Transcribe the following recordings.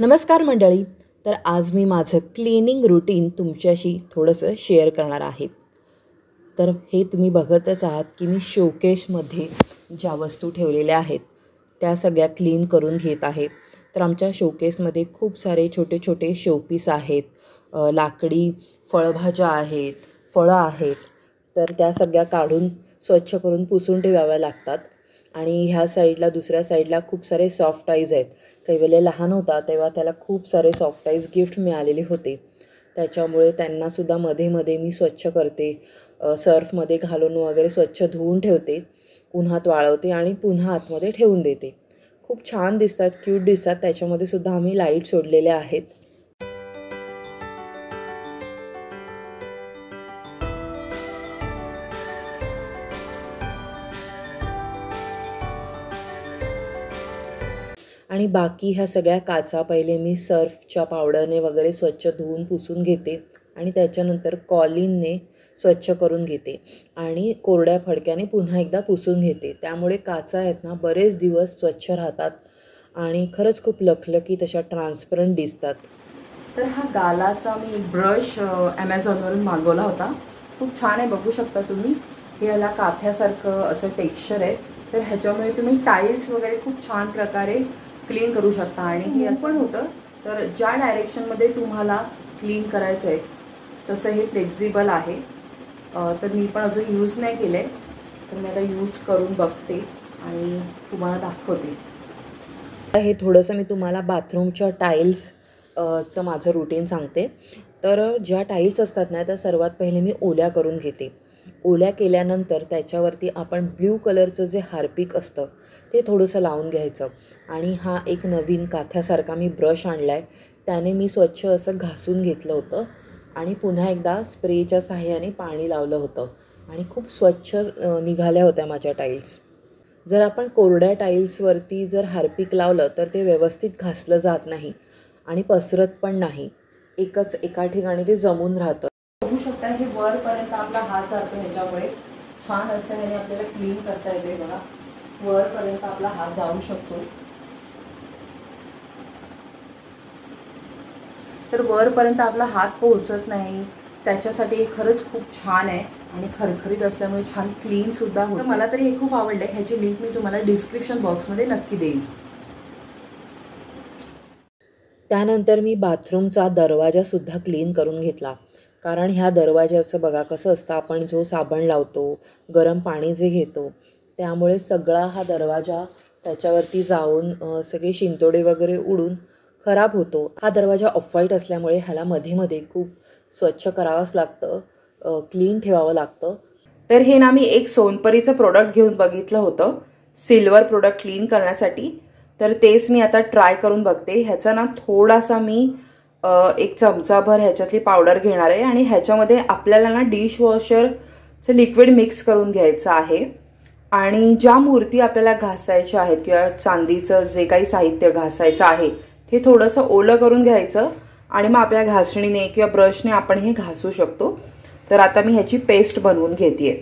नमस्कार मंडळी. तर आज मी माझं क्लीनिंग रूटीन तुमच्याशी थोडंसं शेअर करणार आहे. तर हे तुम्ही बघतच आहात की मी शोकेसमध्ये ज्या वस्तू ठेवलेल्या आहेत त्या सगळ्या क्लीन करून घेत आहे. तर आमच्या शोकेसमध्ये खूप सारे छोटे छोटे शोपीस आहेत, लाकडी फळभाज्या आहेत, फळं आहेत. तर त्या सगळ्या काढून स्वच्छ करून पुसून ठेवाव्या लागतात. आणि ह्या साईडला दुसऱ्या साईडला खूप सारे सॉफ्ट टाईज आहेत. काही वेळेला लहान होता तेव्हा त्याला खूप सारे सॉफ्ट टाईज गिफ्ट मिळालेले होते, त्याच्यामुळे त्यांनासुद्धा मध्ये मध्ये मी स्वच्छ करते. सर्फमध्ये घालून वगैरे स्वच्छ धुवून ठेवते, उन्हात वाळवते आणि पुन्हा आतमध्ये ठेवून देते. खूप छान दिसतात, क्यूट दिसतात. त्याच्यामध्ये सुद्धा आम्ही लाईट सोडलेले आहेत. आणि बाकी ह्या सगळ्या काचा पहिले मी सर्फच्या पावडरने वगैरे स्वच्छ धुवून पुसून घेते आणि त्याच्यानंतर कॉलिनने स्वच्छ करून घेते आणि कोरड्या फडक्याने पुन्हा एकदा पुसून घेते. त्यामुळे काचा आहेत ना बरेच दिवस स्वच्छ राहतात आणि खरंच खूप लखलखीत अशा ट्रान्सपरंट दिसतात. तर हा गालाचा मी एक ब्रश ॲमेझॉनवरून मागवला होता. खूप छान आहे, बघू शकता तुम्ही. हे याला काथ्यासारखं असं टेक्स्चर आहे. तर ह्याच्यामुळे तुम्ही टाईल्स वगैरे खूप छान प्रकारे क्लीन करू शकता. आणि हे असं पण होतं, तर ज्या डायरेक्शनमध्ये तुम्हाला क्लीन करायचं आहे तसं हे फ्लेक्झिबल आहे. तर मी पण अजून यूज नाही केलं आहे, तर मी आता यूज करून बघते आणि तुम्हाला दाखवते. हे थोडंसं मी तुम्हाला बाथरूमच्या टाईल्सचं माझं रुटीन सांगते. तर ज्या टाईल्स असतात ना त्या सर्वात पहिले मी ओल्या करून घेते. ओल्या केल्यानंतर त्याच्यावरती आपण ब्ल्यू कलरचं जे हार्पिक असतं ते थोडंसं लावून घ्यायचं. आणि हा एक नवीन काथ्यासारखा मी ब्रश आणला आहे, त्याने मी स्वच्छ असं घासून घेतलं होतं आणि पुन्हा एकदा स्प्रेच्या साहाय्याने पाणी लावलं होतं आणि खूप स्वच्छ निघाल्या होत्या माझ्या टाईल्स. जर आपण कोरड्या टाईल्सवरती जर हार्पिक लावलं तर ते व्यवस्थित घासलं जात नाही आणि पसरत पण नाही, एका ठिकाणी ते जमून राहतं. बघू शकता हे वरपर्यंत आपला हात जातो, ह्याच्यामुळे छान असं ह्याने आपल्याला क्लीन करता येते. बघा, वरपर्यंत आपला हात जाऊ शकतो. तर वरपर्यंत आपला हात पोहोचत नाही, त्याच्यासाठी हे खरंच खूप छान आहे आणि खरखरीत असल्यामुळे छान क्लीन सुद्धा होतं. मला तरी हे खूप आवडलं. ह्याची लिंक मी तुम्हाला डिस्क्रिप्शन बॉक्समध्ये नक्की देईन. त्यानंतर मी बाथरूमचा दरवाजासुद्धा क्लीन करून घेतला. कारण ह्या दरवाजाचं बघा कसं असतं, आपण जो साबण लावतो, गरम पाणी जे घेतो, त्यामुळे सगळा हा दरवाजा त्याच्यावरती जाऊन सगळे शिंतोडे वगैरे उडून खराब होतो. हा दरवाजा ऑफ व्हाईट असल्यामुळे ह्याला मध्ये मध्ये खूप स्वच्छ करावंच लागतं, क्लीन ठेवावं लागतं. तर हे ना मी एक सोनपरीचं प्रोडक्ट घेऊन बघितलं होतं, सिल्वर प्रोडक्ट क्लीन करण्यासाठी. तर तेच मी आता ट्राय करून बघते. ह्याचा ना थोडासा मी एक चमचाभर ह्याच्यातली पावडर घेणार आहे आणि ह्याच्यामध्ये आपल्याला ना डिशवॉशरचं लिक्विड मिक्स करून घ्यायचं आहे. आणि ज्या मूर्ती आपल्याला घासायच्या आहेत किंवा चांदीचं जे काही साहित्य घासायचं आहे ते थोडंसं ओलं करून घ्यायचं आणि मग आपल्या घासणीने किंवा ब्रशने आपण हे घासू शकतो. तर आता मी ह्याची पेस्ट बनवून घेतेय.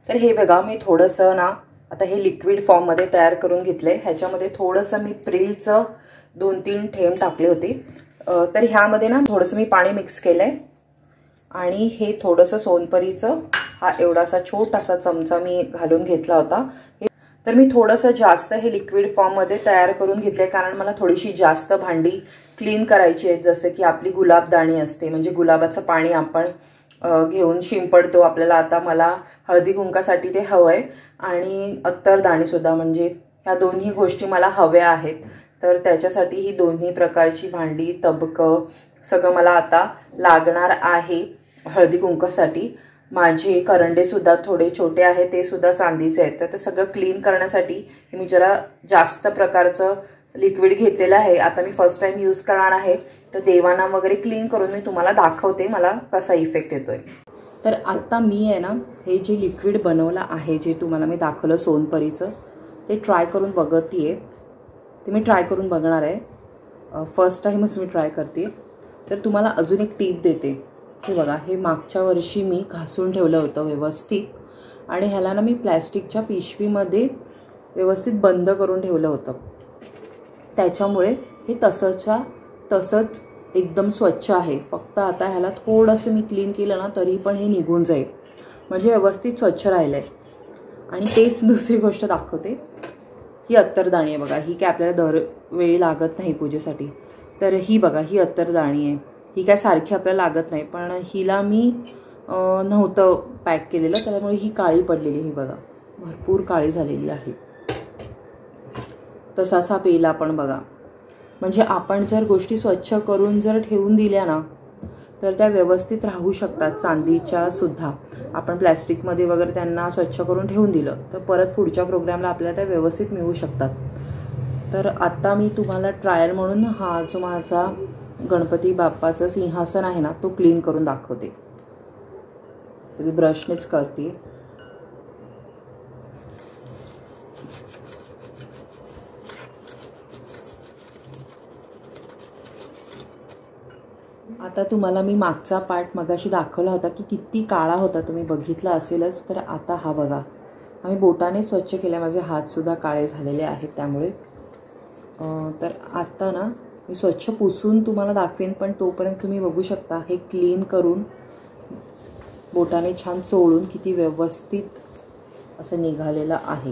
तर हे बघा, मी थोडंसं ना आता हे लिक्विड फॉर्ममध्ये तयार करून घेतलंय. ह्याच्यामध्ये थोडंसं मी प्रिलचं 2-3 थेंब टाकले होते. तर ह्यामध्ये ना थोडंसं मी पाणी मिक्स केलंय आणि हे थोडंसं सोनपरीचं हा एवढासा छोटासा चमचा मी घालून घेतला होता. तर मी थोडंसं जास्त हे लिक्विड फॉर्ममध्ये तयार करून घेतलंय, कारण मला थोडीशी जास्त भांडी क्लीन करायची आहेत. जसं की आपली गुलाबदाणी असते, म्हणजे गुलाबाचं पाणी आपण घेऊन शिंपडतो. आपल्याला आता मला हळदी कुंकासाठी ते हवंय आणि अत्तरदाणी सुद्धा, म्हणजे ह्या दोन्ही गोष्टी मला हव्या आहेत. तर त्याच्यासाठी ही दोन्ही प्रकारची भांडी, तबकं सगळं मला आता लागणार आहे हळदी कुंकासाठी. माझे करंडे सुद्धा थोडे छोटे आहेत, ते सुद्धा चांदीचे आहेत. तर ते सगळं क्लीन करण्यासाठी हे मी जरा जास्त प्रकारचं लिक्विड घेतलेलं आहे. आता मी फर्स्ट टाइम यूज करणार आहे, तर देवाना वगैरे क्लीन करून मी तुम्हाला दाखवते मला कसा इफेक्ट येतोय. तर आता मी आहे ना हे जे लिक्विड बनवलं आहे, जे तुम्हाला मी दाखवलं सोनपरीचं, ते ट्राय करून बघतीये. ते मी ट्राय करून बघणार आहे. फर्स्ट टाइमच मी ट्राय करते. तर तुम्हाला अजून एक टीप देते. हे बघा, हे मागच्या वर्षी मी घासून ठेवलं होतं व्यवस्थित आणि ह्याला ना मी प्लॅस्टिकच्या पिशवीमध्ये व्यवस्थित बंद करून ठेवलं होतं. त्याच्यामुळे हे तसंच एकदम स्वच्छ आहे. फक्त आता ह्याला थोडंसं मी क्लीन केलं ना तरी पण हे निघून जाईल, म्हणजे व्यवस्थित स्वच्छ राहिलं आहे. आणि तेच दुसरी गोष्ट दाखवते. ही अत्तरदाणी आहे बघा. ही काय आपल्याला दरवेळी लागत नाही पूजेसाठी. तर ही बघा, ही अत्तरदाणी आहे. ही काय सारखी आपल्याला लागत नाही, पण हिला मी नव्हतं पॅक केलेलं, त्यामुळे ही काळी पडलेली. ही बघा, भरपूर काळी झालेली आहे. तसाच हा पेला पण बघा. म्हणजे आपण जर गोष्टी स्वच्छ करून जर ठेवून दिल्या ना तर त्या व्यवस्थित राहू शकतात. चांदीच्या सुद्धा आपण प्लॅस्टिकमध्ये वगैरे त्यांना स्वच्छ करून ठेवून दिलं तर परत पुढच्या प्रोग्रामला आपल्याला त्या व्यवस्थित मिळू शकतात. तर आता मी तुम्हाला ट्रायल म्हणून हा जो माझा गणपती बाप्पाचं सिंहासन आहे ना तो क्लीन करून दाखवते. मी ब्रशनेच करते. आता तुम्हाला मी मागचा पार्ट मगाशी दाखवला होता की किती काळा होता, तुम्ही बघितला असेलच. तर आता हा बघा, आम्ही बोटाने स्वच्छ केल्या. माझे हातसुद्धा काळे झालेले आहेत त्यामुळे. तर आता ना मी स्वच्छ पुसून तुम्हाला दाखवेन, पण तोपर्यंत तुम्ही बघू शकता हे क्लीन करून बोटाने छान चोळून किती व्यवस्थित असं निघालेलं आहे.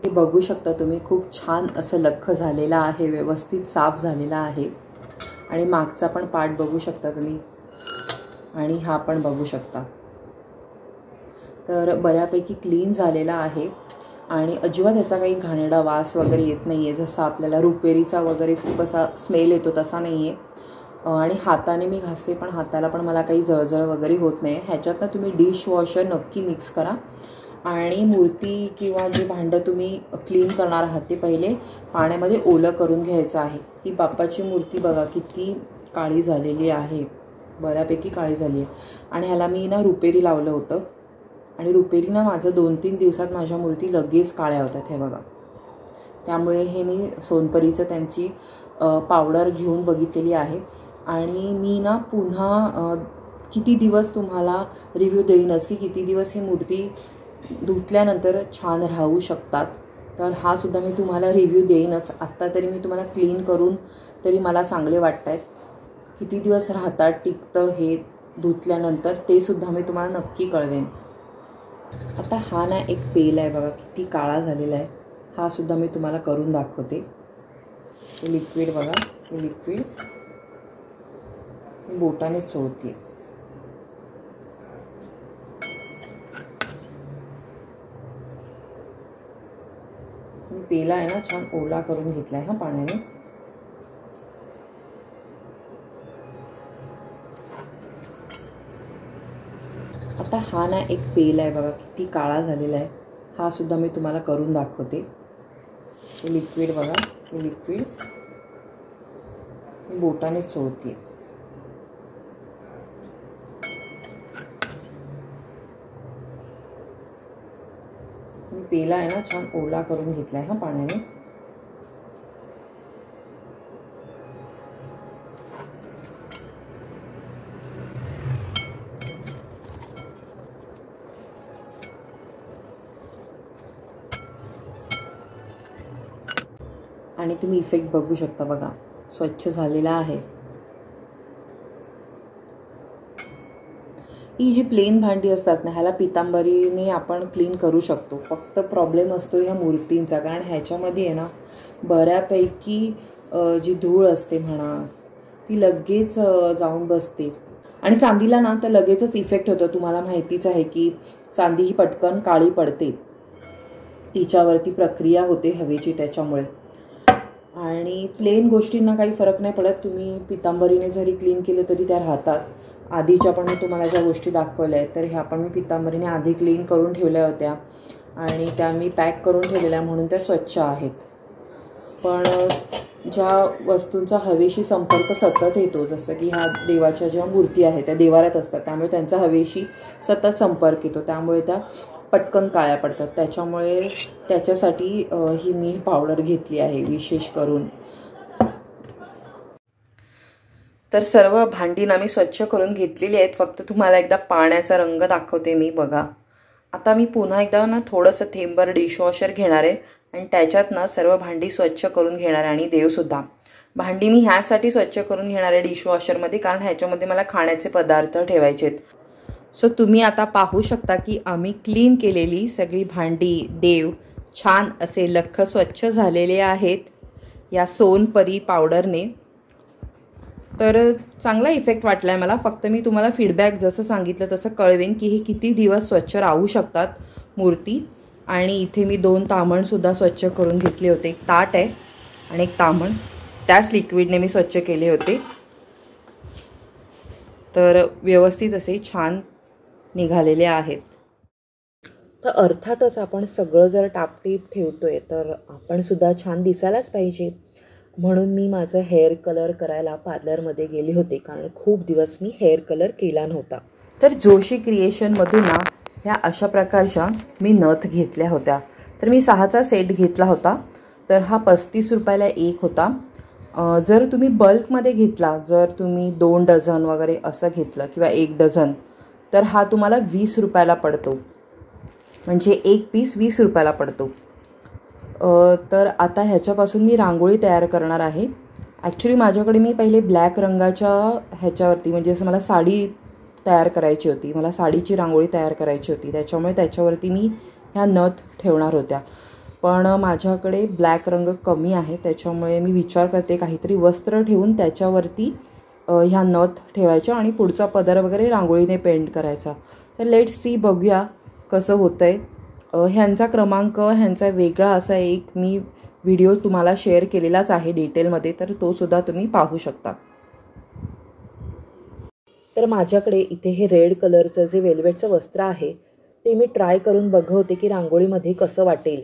हे बघू शकता तुम्ही, खूप छान असं लख्ख झालेलं आहे, व्यवस्थित साफ झालेला आहे. आणि मागचा पण पार्ट बघू शकता तुम्ही, आणि हा पण बघू शकता. तर बऱ्यापैकी क्लीन झालेला आहे आणि अजिबात ह्याचा काही घाणेरडा वास वगैरे येत नाही आहे. जसा आपल्याला रुपेरीचा वगैरे खूप असा स्मेल येतो तसा नाही आहे. आणि हाताने मी घासते पण हाताला पण मला काही जळजळ वगैरे होत नाही. ह्याच्यातनं तुम्ही डिशवॉशर नक्की मिक्स करा आणि मूर्ती किंवा जे भांडं तुम्ही क्लीन करणार आहात ते पहिले पाण्यामध्ये ओलं करून घ्यायचं आहे. ही बाप्पाची मूर्ती बघा किती काळी झालेली आहे, बऱ्यापैकी काळी झाली आहे. आणि ह्याला मी ना रुपेरी लावलं होतं आणि रुपेरी ना माझं 2-3 दिवसात माझ्या मूर्ती लगेच काळ्या होतात. हे बघा, त्यामुळे हे मी सोनपरीचं त्यांची पावडर घेऊन बघितलेली आहे. आणि मी ना पुन्हा किती दिवस तुम्हाला रिव्ह्यू देईनच की किती दिवस ही मूर्ती धुतल्यानंतर छान राहू शकतात. तर हा सुद्धा मी तुम्हाला रिव्ह्यू देईनच. आत्ता तरी मी तुम्हाला क्लीन करून तरी मला चांगले वाटत आहेत. किती दिवस राहतात टिकतं हे धुतल्यानंतर ते सुद्धा मी तुम्हाला नक्की कळवेन. आता हा ना एक पेल आहे बघा, किती काळा झालेला आहे. हा सुद्धा मी तुम्हाला करून दाखवते. हे लिक्विड बघा, हे लिक्विड मी बोटाने चोळते. मी पेला आहे ना छान ओला करून घेतला आहे हा पाण्याने. आता हा ना एक पेल आहे बघा, किती काळा झालेला आहे. हा सुद्धा मी तुम्हाला करून दाखवते. हे लिक्विड बघा, हे लिक्विड मी बोटाने चोळते. मी पेला आहे ना छान ओला करून घेतला आहे हा पाण्याने. आणि तुम्ही इफेक्ट बघू शकता बघा, स्वच्छ झालेला आहे. ही जी प्लेन भांडी असतात ना ह्याला पितांबरीने आपण क्लीन करू शकतो. फक्त प्रॉब्लेम असतो ह्या मूर्तींचा, कारण ह्याच्यामध्ये आहे ना बऱ्यापैकी जी धूळ असते म्हणा ती लगेच जाऊन बसते. आणि चांदीला ना तर लगेचच इफेक्ट होतो. तुम्हाला माहितीच आहे की चांदी ही पटकन काळी पडते, तिच्यावरती प्रक्रिया होते हवेची त्याच्यामुळे. आणि प्लेन गोष्टींना काही फरक नाही पडत. तुम्ही पितांबरीने जरी क्लीन केले तरी त्या राहतात. आधीच्या पण मी तुम्हाला ज्या गोष्टी दाखवल्या आहेत तर ह्या पण मी पितांबरीने आधी क्लीन करून ठेवल्या होत्या आणि त्या मी पॅक करून ठेवलेल्या म्हणून त्या स्वच्छ आहेत. पण ज्या वस्तूंचा हवेशी संपर्क सतत येतो, जसं की ह्या देवाच्या ज्या मूर्ती आहेत त्या देवाऱ्यात असतात त्यामुळे त्यांचा हवेशी सतत संपर्क येतो, त्यामुळे त्या पटकन काळ्या पडतात. त्याच्यामुळे त्याच्यासाठी ही मी पावडर घेतली आहे विशेष करून. तर सर्व भांडी ना मी स्वच्छ करून घेतलेली आहेत. फक्त तुम्हाला एकदा पाण्याचा रंग दाखवते मी. बघा आता मी पुन्हा एकदा ना थोडंसं थेंबर डिशवॉशर घेणार आहे आणि त्याच्यात ना सर्व भांडी स्वच्छ करून घेणार आहे आणि देवसुद्धा. भांडी मी ह्यासाठी स्वच्छ करून घेणार आहे डिशवॉशरमध्ये, कारण ह्याच्यामध्ये मला खाण्याचे पदार्थ ठेवायचे आहेत. सो तुम्ही आता पाहू शकता की आम्ही क्लीन केलेली सगळी भांडी, देव छान असे लख्ख स्वच्छ झालेले आहेत या सोनपरी पावडरने. तर चांगला इफेक्ट वाटला आहे मला. फक्त मी तुम्हाला फीडबॅक जसं सांगितलं तसं कळवेन की हे किती दिवस स्वच्छ राहू शकतात मूर्ती. आणि इथे मी 2 तामणसुद्धा स्वच्छ करून घेतले होते. एक ताट आहे आणि एक तामण, त्याच लिक्विडने मी स्वच्छ केले होते. तर व्यवस्थित असे छान निघालेले आहेत. तर अर्थातच आपण सगळं जर टापटीप ठेवतोय तर आपण सुद्धा छान दिसायलाच पाहिजे. म्हणून मी माझं हेअर कलर करायला पार्लरमध्ये गेले होते, कारण खूप दिवस मी हेअर कलर केला नव्हता. तर जोशी क्रिएशनमधून ना ह्या अशा प्रकारच्या मी नथ घेतल्या होत्या. तर मी 6चा सेट घेतला होता. तर हा 35 रुपयाला एक होता. जर तुम्ही बल्कमध्ये घेतला, जर तुम्ही 2 डझन वगैरे असं घेतलं किंवा 1 डझन, तर हा तुम्हाला 20 रुपयाला पडतो. म्हणजे एक पीस 20 रुपयाला पडतो. तर आता ह्याच्यापासून मी रांगोळी तयार करणार आहे. ॲक्च्युली माझ्याकडे मी पहिले ब्लॅक रंगाच्या ह्याच्यावरती, म्हणजे असं मला साडी तयार करायची होती, मला साडीची रांगोळी तयार करायची होती, त्याच्यामुळे त्याच्यावरती मी ह्या नथ ठेवणार होत्या. पण माझ्याकडे ब्लॅक रंग कमी आहे, त्याच्यामुळे मी विचार करते काहीतरी वस्त्र ठेवून त्याच्यावरती ह्या नथ ठेवायच्या आणि पुढचा पदर वगैरे रांगोळीने पेंट करायचा. तर लेट्स सी, बघूया कसं होतं आहे. ह्यांचा क्रमांक, ह्यांचा वेगळा असा एक मी व्हिडिओ तुम्हाला शेअर केलेलाच आहे डिटेलमध्ये, तर तो सुद्धा तुम्ही पाहू शकता. तर माझ्याकडे इथे हे रेड कलरचं जे वेल्वेटचं वस्त्र आहे ते मी ट्राय करून बघवते की रांगोळीमध्ये कसं वाटेल.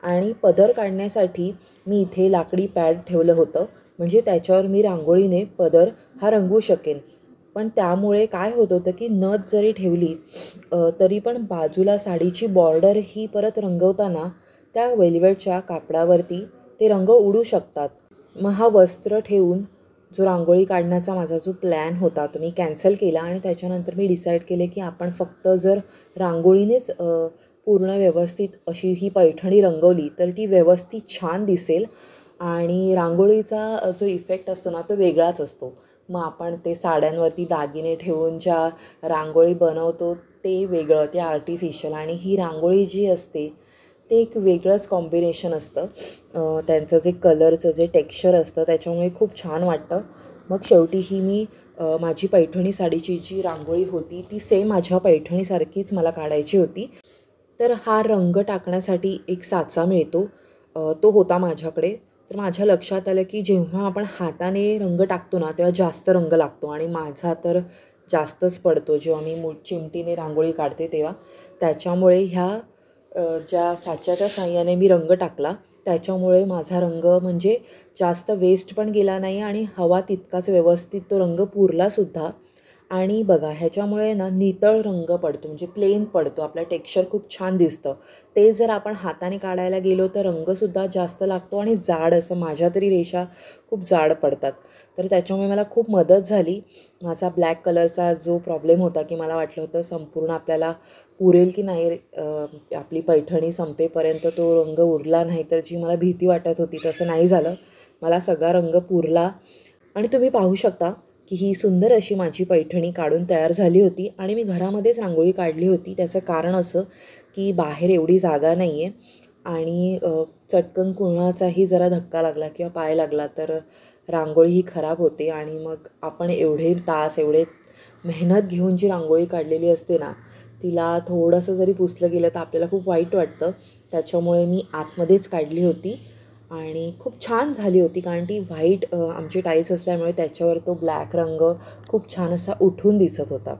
आणि पदर काढण्यासाठी मी इथे लाकडी पॅड ठेवलं होतं, म्हणजे त्याच्यावर मी रांगोळीने पदर हा रंगवू शकेन. पण त्यामुळे काय होत होतं की नथ जरी ठेवली तरी पण बाजूला साडीची बॉर्डर ही परत रंगवताना त्या वेल्वेटच्या कापडावरती ते रंग उडू शकतात. मग हा वस्त्र ठेवून जो रांगोळी काढण्याचा माझा जो प्लॅन होता तो मी कॅन्सल केला. आणि त्याच्यानंतर मी डिसाईड केले की आपण फक्त जर रांगोळीनेच पूर्ण व्यवस्थित अशी ही पैठणी रंगवली तर ती व्यवस्थित छान दिसेल. आणि रांगोळीचा जो इफेक्ट असतो ना तो वेगळाच असतो. मग आपण ते साड्यांवरती दागिने ठेवून ज्या रांगोळी बनवतो ते वेगळं, ते आर्टिफिशियल, आणि ही रांगोळी जी असते ते एक वेगळंच कॉम्बिनेशन असतं. त्यांचं जे कलरचं जे टेक्स्चर असतं त्याच्यामुळे खूप छान वाटतं. मग शेवटी ही मी माझी पैठणी साडीची जी रांगोळी होती ती सेम माझ्या पैठणीसारखीच मला काढायची होती. तर हा रंग टाकण्यासाठी एक साचा मिळतो, तो होता माझ्याकडे. तर माझ्या लक्षात आलं की जेव्हा आपण हाताने रंग टाकतो ना तेव्हा जास्त रंग लागतो, आणि माझा तर जास्तच पडतो जेव्हा मी चिमटीने रांगोळी काढते तेव्हा. त्याच्यामुळे ह्या ज्या साच्याच्या साहाय्याने मी रंग टाकला त्याच्यामुळे माझा रंग म्हणजे जास्त वेस्ट पण गेला नाही आणि हवा तितकाच व्यवस्थित तो रंग पुरलासुद्धा. आणि बघा ह्याच्यामुळे ना नितळ रंग पडतो, म्हणजे प्लेन पडतो, आपलं टेक्स्चर खूप छान दिसतं. ते जर आपण हाताने काढायला गेलो तर रंगसुद्धा जास्त लागतो आणि जाड, असं माझ्या तरी रेषा खूप जाड पडतात. तर त्याच्यामुळे मला खूप मदत झाली. माझा ब्लॅक कलरचा जो प्रॉब्लेम होता की मला वाटलं होतं संपूर्ण आपल्याला पुरेल की नाही आपली पैठणी संपेपर्यंत तो रंग उरला नाही, तर जी मला भीती वाटत होती तसं नाही झालं. मला सगळा रंग पुरला. आणि तुम्ही पाहू शकता की ही सुंदर अशी माझी पैठणी काढून तयार झाली होती. आणि मी घरामध्येच रांगोळी काढली होती. त्याचं कारण असं की बाहेर एवढी जागा नाही आहे आणि चटकन कुणाचाही जरा धक्का लागला किंवा पाय लागला तर रांगोळी ही खराब होते. आणि मग आपण एवढे तास, एवढे मेहनत घेऊन जी रांगोळी काढलेली असते ना तिला थोडंसं जरी पुसलं गेलं तर आपल्याला खूप वाईट वाटतं. त्याच्यामुळे मी आतमध्येच काढली होती आणि खूप छान झाली होती, कारण ती व्हाईट आमची टाईल्स असल्यामुळे त्याच्यावर तो ब्लॅक रंग खूप छान असा उठून दिसत होता.